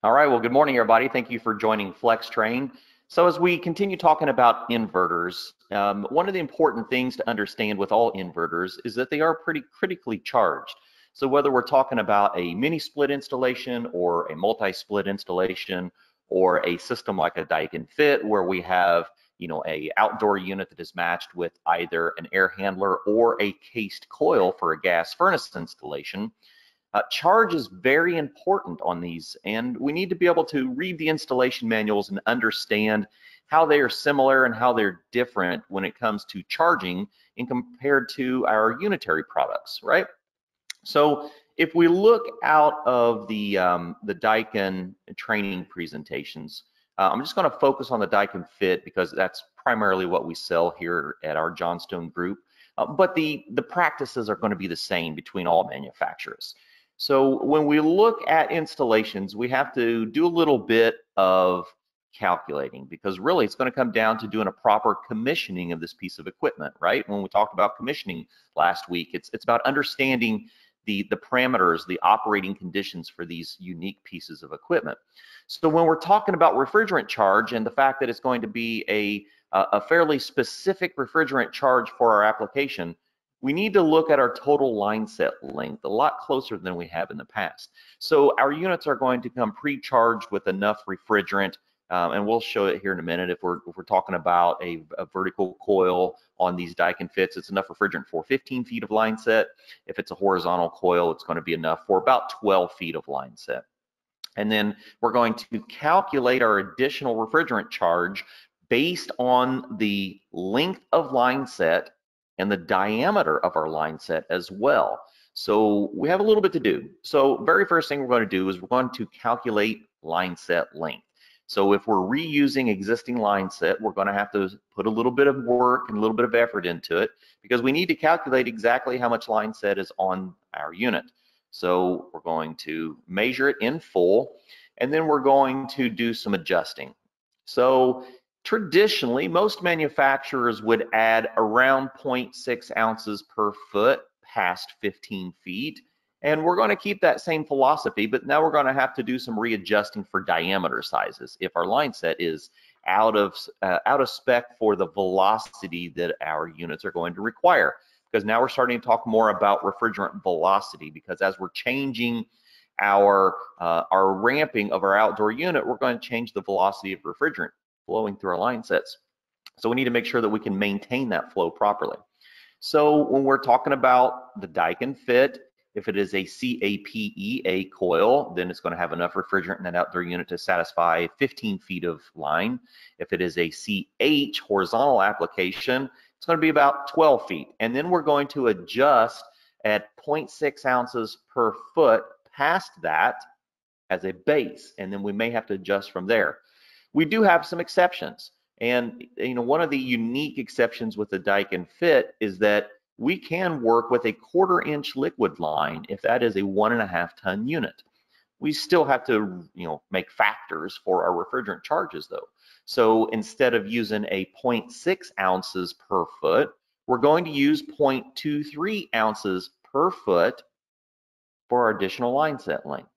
All right, well, good morning, everybody. Thank you for joining Flex Train. So as we continue talking about inverters, one of the important things to understand with all inverters is that they are pretty critically charged. So whether we're talking about a mini split installation or a multi-split installation or a system like a Daikin Fit where we have, a outdoor unit that is matched with either an air handler or a cased coil for a gas furnace installation, charge is very important on these, and we need to be able to read the installation manuals and understand how they are similar and how they're different when it comes to charging in compared to our unitary products, right? So if we look out of the Daikin training presentations, I'm just going to focus on the Daikin Fit because that's primarily what we sell here at our Johnstone group. But the practices are going to be the same between all manufacturers. So when we look at installations, we have to do a little bit of calculating because really it's going to come down to doing a proper commissioning of this piece of equipment, right? When we talked about commissioning last week, it's about understanding the parameters, the operating conditions for these unique pieces of equipment. So when we're talking about refrigerant charge and the fact that it's going to be a fairly specific refrigerant charge for our application, we need to look at our total line set length a lot closer than we have in the past. So our units are going to come pre-charged with enough refrigerant, and we'll show it here in a minute. If we're talking about a vertical coil on these Daikin Fits, it's enough refrigerant for 15 feet of line set. If it's a horizontal coil, it's going to be enough for about 12 feet of line set. And then we're going to calculate our additional refrigerant charge based on the length of line set and the diameter of our line set as well. So we have a little bit to do. So very first thing we're going to do is we're going to calculate line set length. So if we're reusing existing line set, we're going to have to put a little bit of work and a little bit of effort into it because we need to calculate exactly how much line set is on our unit. So we're going to measure it in full, and then we're going to do some adjusting. So traditionally, most manufacturers would add around 0.6 ounces per foot past 15 feet. And we're going to keep that same philosophy, but now we're going to have to do some readjusting for diameter sizes if our line set is out of spec for the velocity that our units are going to require. Because now we're starting to talk more about refrigerant velocity, because as we're changing our ramping of our outdoor unit, we're going to change the velocity of refrigerant flowing through our line sets. So we need to make sure that we can maintain that flow properly. So when we're talking about the Daikin Fit, if it is a CAPEA coil, then it's going to have enough refrigerant in that outdoor unit to satisfy 15 feet of line. If it is a CH horizontal application, it's going to be about 12 feet. And then we're going to adjust at 0.6 ounces per foot past that as a base, and then we may have to adjust from there. We do have some exceptions. And one of the unique exceptions with the Daikin Fit is that we can work with a 1/4 inch liquid line if that is a 1.5 ton unit. We still have to make factors for our refrigerant charges though. So instead of using a 0.6 ounces per foot, we're going to use 0.23 ounces per foot for our additional line set length.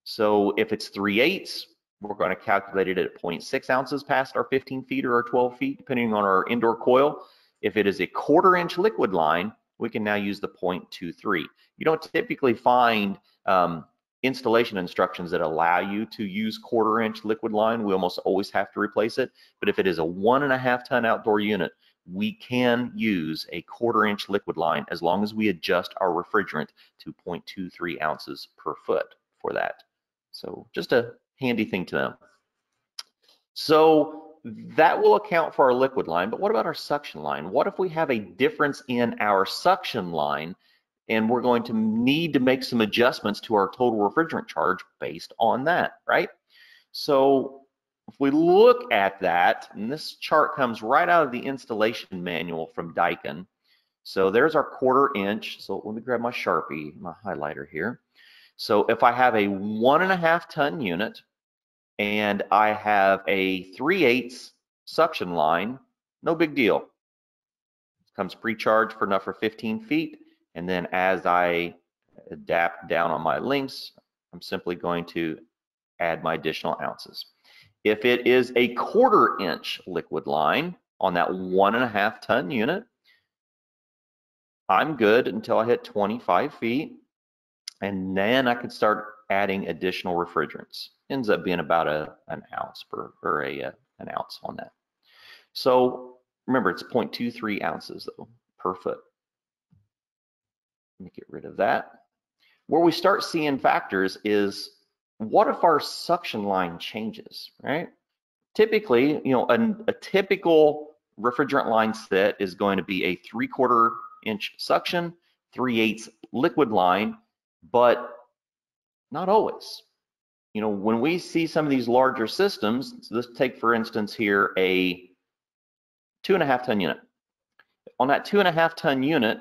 So if it's 3/8, we're going to calculate it at 0.6 ounces past our 15 feet or our 12 feet, depending on our indoor coil. If it is a 1/4 inch liquid line, we can now use the 0.23. You don't typically find installation instructions that allow you to use 1/4 inch liquid line. We almost always have to replace it. But if it is a 1.5 ton outdoor unit, we can use a 1/4 inch liquid line as long as we adjust our refrigerant to 0.23 ounces per foot for that. So just a handy thing to know. So that will account for our liquid line, but what about our suction line? What if we have a difference in our suction line and we're going to need to make some adjustments to our total refrigerant charge based on that, right? So if we look at that, and this chart comes right out of the installation manual from Daikin. So there's our 1/4 inch. So let me grab my Sharpie, my highlighter here. So if I have a 1.5 ton unit and I have a 3/8 suction line, no big deal. It comes pre-charged for enough for 15 feet. And then as I adapt down on my links, I'm simply going to add my additional ounces. If it is a 1/4 inch liquid line on that 1.5 ton unit, I'm good until I hit 25 feet, and then I could start adding additional refrigerants. Ends up being about an ounce per, or an ounce on that. So remember, it's 0.23 ounces though per foot. Let me get rid of that. Where we start seeing factors is, what if our suction line changes, right? Typically, you know, a typical refrigerant line set is going to be a 3/4 inch suction, 3/8 liquid line, but not always. You know, when we see some of these larger systems, so let's take for instance here a 2.5 ton unit. On that 2.5 ton unit,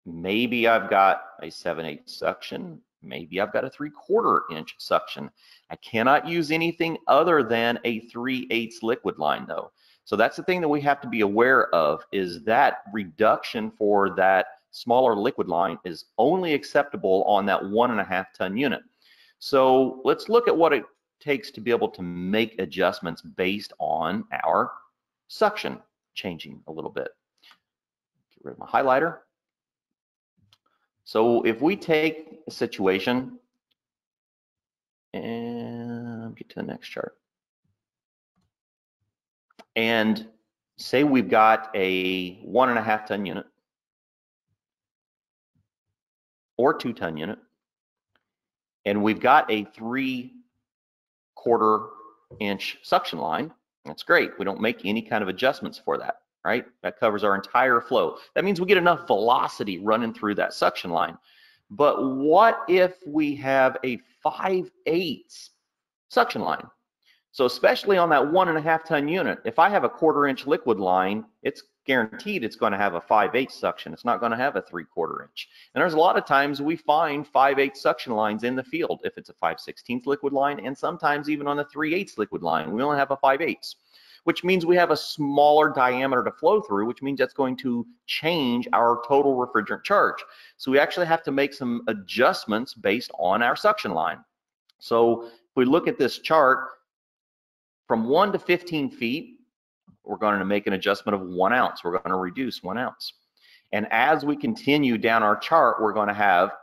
maybe I've got a 7/8 suction, maybe I've got a 3/4 inch suction. I cannot use anything other than a 3/8 liquid line though. So that's the thing that we have to be aware of, is that reduction for that smaller liquid line is only acceptable on that 1.5 ton unit. So let's look at what it takes to be able to make adjustments based on our suction changing a little bit. Get rid of my highlighter. So if we take a situation, and get to the next chart, and say we've got a 1.5 ton unit or 2 ton unit, and we've got a 3/4 inch suction line, that's great. We don't make any kind of adjustments for that, right? That covers our entire flow. That means we get enough velocity running through that suction line. But what if we have a 5/8 suction line? So especially on that 1.5 ton unit, if I have a 1/4 inch liquid line, it's guaranteed it's going to have a 5/8 suction. It's not going to have a 3/4 inch. And there's a lot of times we find 5/8 suction lines in the field if it's a 5/16 liquid line, and sometimes even on the 3/8 liquid line, we only have a 5/8, which means we have a smaller diameter to flow through, which means that's going to change our total refrigerant charge. So we actually have to make some adjustments based on our suction line. So if we look at this chart, from 1 to 15 feet, we're going to make an adjustment of 1 ounce. We're going to reduce 1 ounce. And as we continue down our chart, we're going to have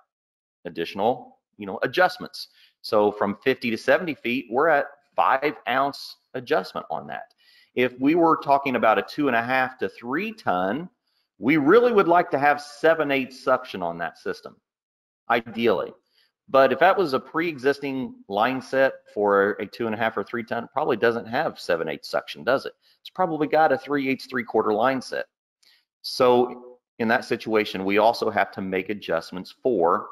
additional, adjustments. So from 50 to 70 feet, we're at 5 ounce adjustment on that. If we were talking about a 2.5 to 3 ton, we really would like to have 7/8 suction on that system, ideally. But if that was a pre-existing line set for a 2.5 or 3 ton, it probably doesn't have 7/8 suction, does it? It's probably got a 3/8, 3/4 line set. So in that situation, we also have to make adjustments for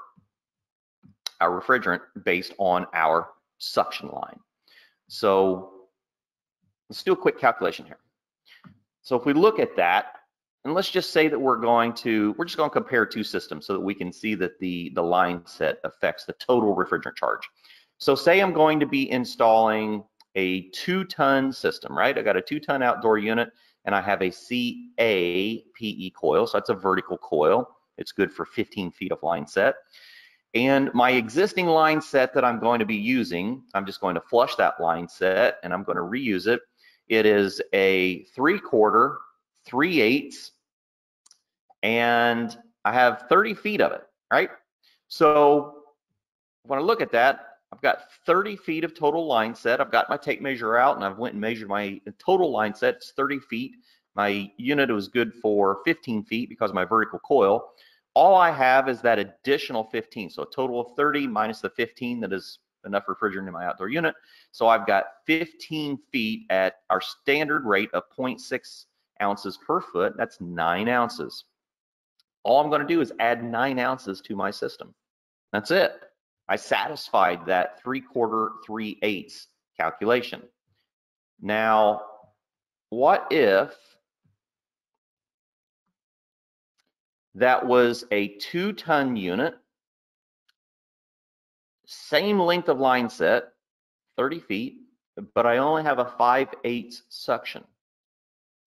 our refrigerant based on our suction line. So let's do a quick calculation here. So if we look at that, and let's just say that we're just going to compare 2 systems so that we can see that the line set affects the total refrigerant charge. So say I'm going to be installing a 2 ton system, right? I got a 2 ton outdoor unit, and I have a CA PE coil, so that's a vertical coil. It's good for 15 feet of line set. And my existing line set that I'm going to be using, I'm just going to flush that line set and I'm going to reuse it. It is a 3/4, 3/8, and I have 30 feet of it, right? So when I look at that, I've got 30 feet of total line set. I've got my tape measure out and I've went and measured my total line set. It's 30 feet. My unit was good for 15 feet because of my vertical coil. All I have is that additional 15. So a total of 30 minus the 15 that is enough refrigerant in my outdoor unit. So I've got 15 feet at our standard rate of 0.6 ounces per foot. That's 9 ounces. All I'm going to do is add 9 ounces to my system. That's it. I satisfied that 3/4, 3/8 calculation. Now, what if that was a 2 ton unit, same length of line set, 30 feet, but I only have a 5/8 suction.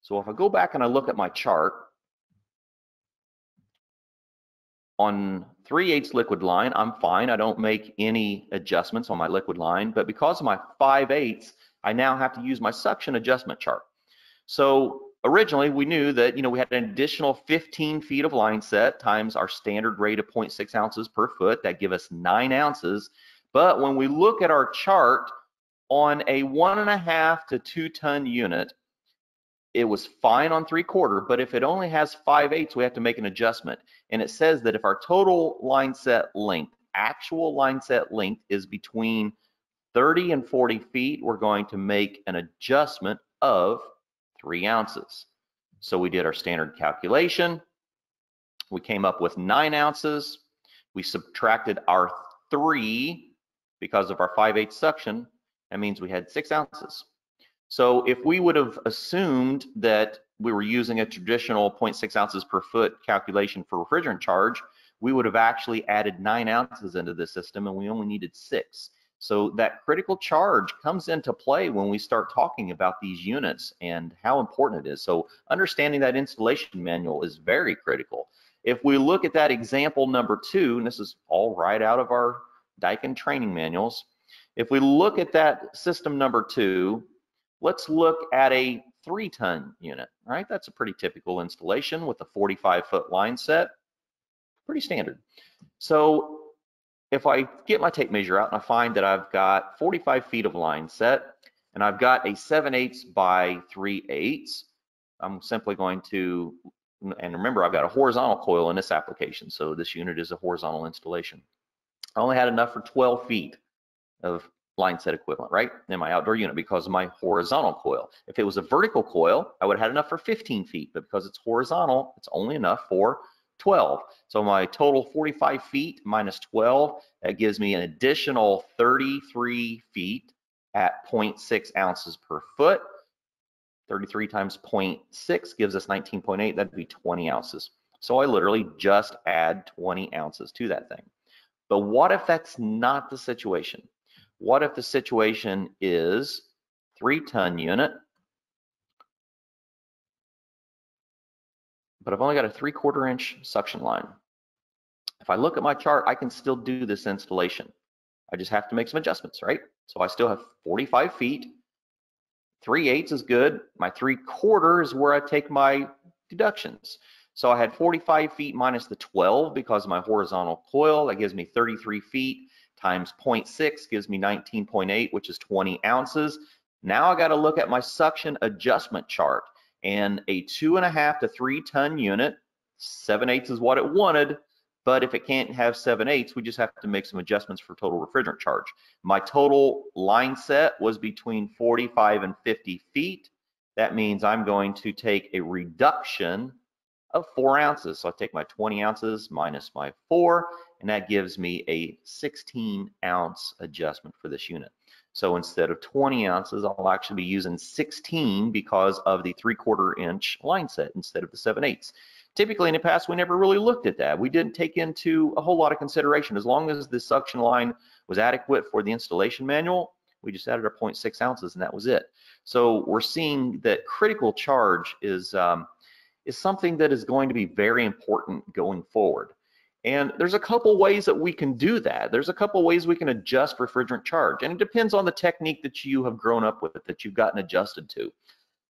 So if I go back and I look at my chart, on 3/8 liquid line, I'm fine. I don't make any adjustments on my liquid line, but because of my 5/8, I now have to use my suction adjustment chart. So originally we knew that, we had an additional 15 feet of line set times our standard rate of 0.6 ounces per foot. That give us 9 ounces. But when we look at our chart on a 1.5 to 2 ton unit, it was fine on 3/4, but if it only has 5/8, we have to make an adjustment. And it says that if our total line set length, actual line set length, is between 30 and 40 feet, we're going to make an adjustment of 3 ounces. So we did our standard calculation. We came up with 9 ounces. We subtracted our 3 because of our 5/8 suction. That means we had 6 ounces. So if we would have assumed that we were using a traditional 0.6 ounces per foot calculation for refrigerant charge, we would have actually added 9 ounces into the system, and we only needed 6. So that critical charge comes into play when we start talking about these units and how important it is. So understanding that installation manual is very critical. If we look at that example number 2, and this is all right out of our Daikin training manuals, if we look at that system number 2, let's look at a 3-ton unit, right? That's a pretty typical installation with a 45-foot line set, pretty standard. So if I get my tape measure out and I find that I've got 45 feet of line set and I've got a 7/8 by 3/8, I'm simply going to, and remember I've got a horizontal coil in this application, so this unit is a horizontal installation. I only had enough for 12 feet of line set equivalent, right, in my outdoor unit because of my horizontal coil. If it was a vertical coil, I would have had enough for 15 feet, but because it's horizontal, it's only enough for 12. So my total 45 feet minus 12, that gives me an additional 33 feet at 0.6 ounces per foot. 33 times 0.6 gives us 19.8, that'd be 20 ounces. So I literally just add 20 ounces to that thing. But what if that's not the situation? What if the situation is 3-ton unit, but I've only got a 3/4 inch suction line? If I look at my chart, I can still do this installation. I just have to make some adjustments, right? So I still have 45 feet. 3/8 is good. My 3/4 is where I take my deductions. So I had 45 feet minus the 12 because of my horizontal coil. That gives me 33 feet times 0.6 gives me 19.8, which is 20 ounces. Now I got to look at my suction adjustment chart. And a 2.5 to 3-ton unit, 7/8 is what it wanted, but if it can't have 7/8, we just have to make some adjustments for total refrigerant charge. My total line set was between 45 and 50 feet. That means I'm going to take a reduction of 4 ounces. So I take my 20 ounces minus my 4, and that gives me a 16-ounce adjustment for this unit. So instead of 20 ounces, I'll actually be using 16 because of the 3/4 inch line set instead of the 7/8. Typically in the past, we never really looked at that. We didn't take into a whole lot of consideration. As long as the suction line was adequate for the installation manual, we just added our 0.6 ounces and that was it. So we're seeing that critical charge is something that is going to be very important going forward. And there's a couple ways that we can do that. There's a couple ways we can adjust refrigerant charge, and it depends on the technique that you have grown up with, that you've gotten adjusted to.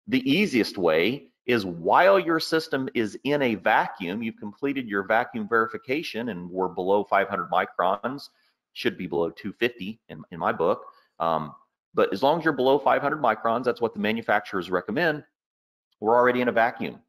The easiest way is while your system is in a vacuum, you've completed your vacuum verification and we're below 500 microns, should be below 250 in my book. But as long as you're below 500 microns, that's what the manufacturers recommend, we're already in a vacuum.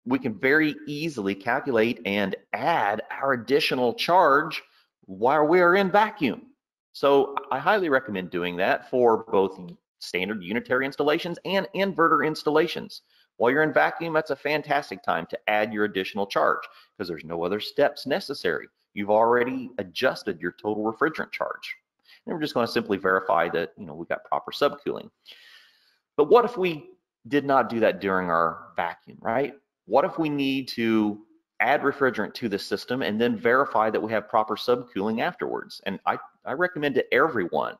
We can very easily calculate and add our additional charge while we are in vacuum. So I highly recommend doing that for both standard unitary installations and inverter installations. While you're in vacuum, that's a fantastic time to add your additional charge because there's no other steps necessary. You've already adjusted your total refrigerant charge. And we're just going to simply verify that, we've got proper subcooling. But what if we did not do that during our vacuum, right? What if we need to add refrigerant to the system and then verify that we have proper subcooling afterwards? And I recommend to everyone,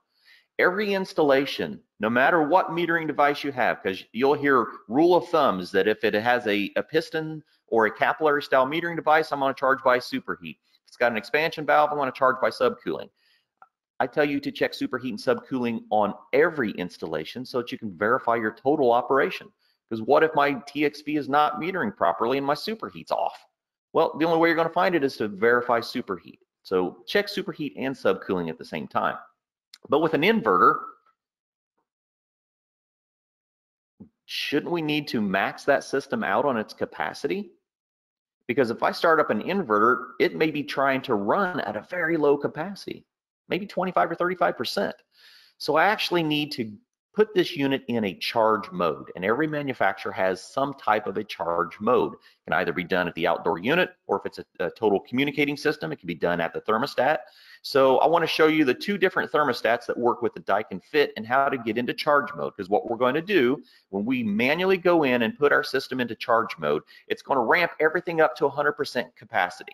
every installation, no matter what metering device you have, because you'll hear rule of thumbs that if it has a piston or a capillary style metering device, I'm going to charge by superheat. If it's got an expansion valve, I'm going to charge by subcooling. I tell you to check superheat and subcooling on every installation so that you can verify your total operation. Because what if my TXV is not metering properly and my superheat's off? Well, the only way you're going to find it is to verify superheat. So check superheat and subcooling at the same time. But with an inverter, shouldn't we need to max that system out on its capacity? Because if I start up an inverter, it may be trying to run at a very low capacity, maybe 25 or 35%. So I actually need to put this unit in a charge mode, and every manufacturer has some type of a charge mode. It can either be done at the outdoor unit, or if it's a total communicating system, it can be done at the thermostat. So I want to show you the two different thermostats that work with the Daikin Fit and how to get into charge mode, because what we're going to do when we manually go in and put our system into charge mode, it's going to ramp everything up to 100% capacity.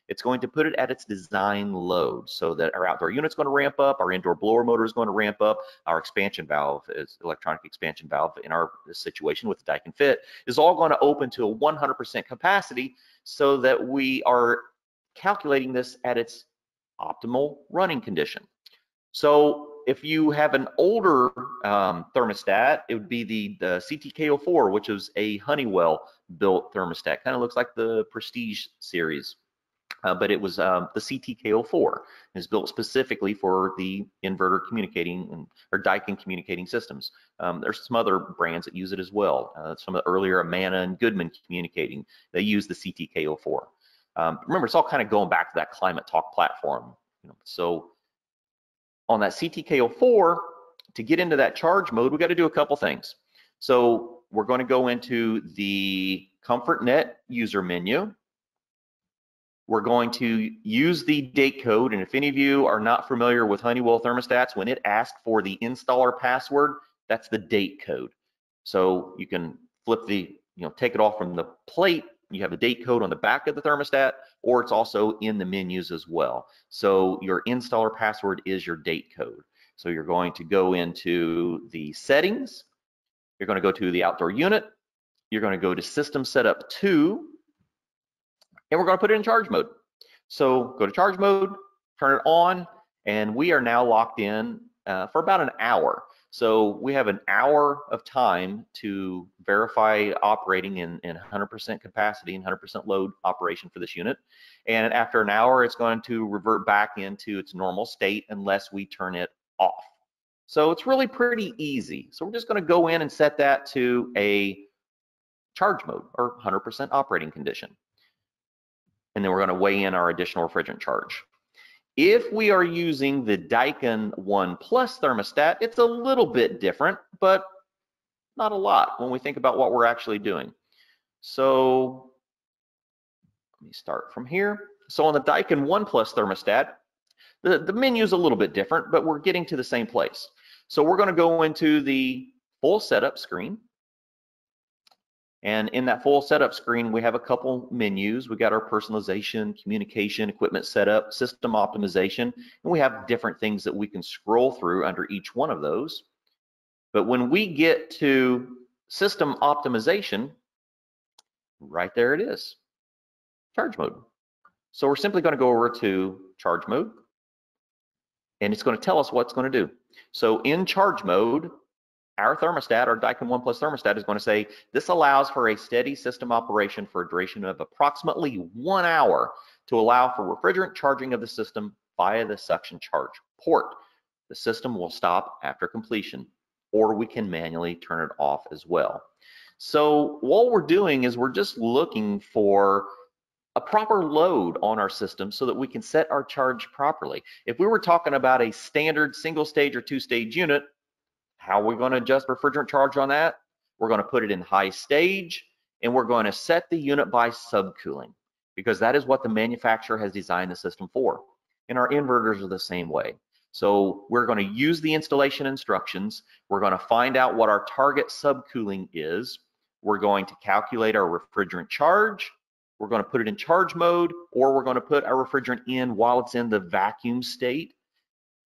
It's going to put it at its design load so that our outdoor unit's going to ramp up, our indoor blower motor is going to ramp up, our expansion valve, is electronic expansion valve in our situation with the Daikin Fit, is all going to open to a 100% capacity so that we are calculating this at its optimal running condition. So if you have an older thermostat, it would be the CTK04, which is a Honeywell built thermostat. Kind of looks like the Prestige series. But it was the CTK04. It's built specifically for the inverter communicating or Daikin communicating systems. There's some other brands that use it as well. Some of the earlier Amana and Goodman communicating, they use the CTK04. Remember, it's all kind of going back to that Climate Talk platform. So on that CTK04, to get into that charge mode, we got to do a couple things. So we're going to go into the ComfortNet user menu. We're going to use the date code, and if any of you are not familiar with Honeywell thermostats, when it asks for the installer password, that's the date code. So you can flip the, take it off from the plate, you have a date code on the back of the thermostat, or it's also in the menus as well. So your installer password is your date code. So you're going to go into the settings, you're going to go to the outdoor unit, you're going to go to system setup 2, and we're going to put it in charge mode. So go to charge mode, turn it on, and we are now locked in for about an hour. So we have an hour of time to verify operating in 100% capacity and 100% load operation for this unit. And after an hour, it's going to revert back into its normal state unless we turn it off. So it's really pretty easy. So we're just going to go in and set that to a charge mode or 100% operating condition. And then we're going to weigh in our additional refrigerant charge. If we are using the Daikin 1 Plus thermostat, it's a little bit different, but not a lot when we think about what we're actually doing. So let me start from here. So on the Daikin 1 Plus thermostat, the menu is a little bit different, but we're getting to the same place. So we're going to go into the full setup screen. And in that full setup screen, we have a couple menus. We got our personalization, communication, equipment setup, system optimization, and we have different things that we can scroll through under each one of those. But when we get to system optimization, right there it is, charge mode. So we're simply going to go over to charge mode, and it's going to tell us what it's going to do. So in charge mode, our thermostat, our Daikin 1 Plus thermostat, is going to say, this allows for a steady system operation for a duration of approximately 1 hour to allow for refrigerant charging of the system via the suction charge port. The system will stop after completion, or we can manually turn it off as well. So what we're doing is we're just looking for a proper load on our system so that we can set our charge properly. If we were talking about a standard single stage or 2-stage unit, how are we going to adjust refrigerant charge on that? We're going to put it in high stage, and we're going to set the unit by subcooling, because that is what the manufacturer has designed the system for. And our inverters are the same way. So we're going to use the installation instructions. We're going to find out what our target subcooling is. We're going to calculate our refrigerant charge. We're going to put it in charge mode, or we're going to put our refrigerant in while it's in the vacuum state.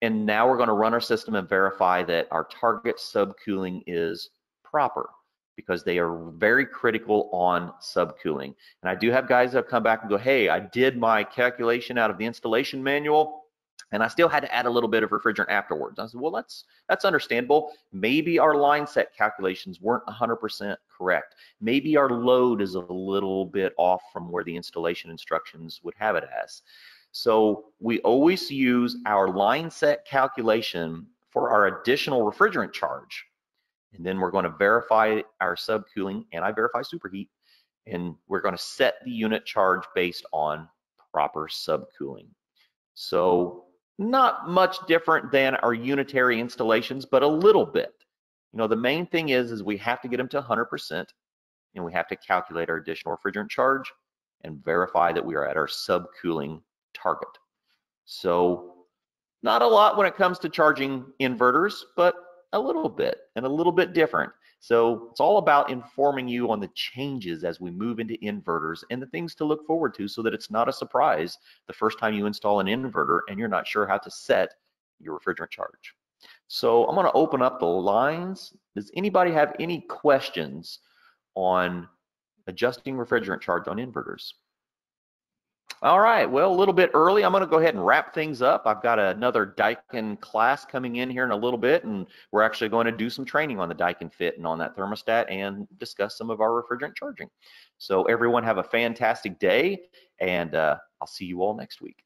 And now we're going to run our system and verify that our target subcooling is proper, because they are very critical on subcooling. And I do have guys that come back and go, hey, I did my calculation out of the installation manual, and I still had to add a little bit of refrigerant afterwards. I said, well, that's understandable. Maybe our line set calculations weren't 100% correct. Maybe our load is a little bit off from where the installation instructions would have it as. So we always use our line set calculation for our additional refrigerant charge. And then we're going to verify our subcooling, and I verify superheat, and we're going to set the unit charge based on proper subcooling. So not much different than our unitary installations, but a little bit. You know, the main thing is we have to get them to 100%, and we have to calculate our additional refrigerant charge and verify that we are at our subcooling target. So not a lot when it comes to charging inverters, but a little bit, and a little bit different. So it's all about informing you on the changes as we move into inverters and the things to look forward to, so that it's not a surprise the first time you install an inverter and you're not sure how to set your refrigerant charge. So I'm going to open up the lines. Does anybody have any questions on adjusting refrigerant charge on inverters? All right, well, a little bit early. I'm going to go ahead and wrap things up. I've got another Daikin class coming in here in a little bit, and we're actually going to do some training on the Daikin fit and on that thermostat and discuss some of our refrigerant charging. So everyone have a fantastic day, and I'll see you all next week.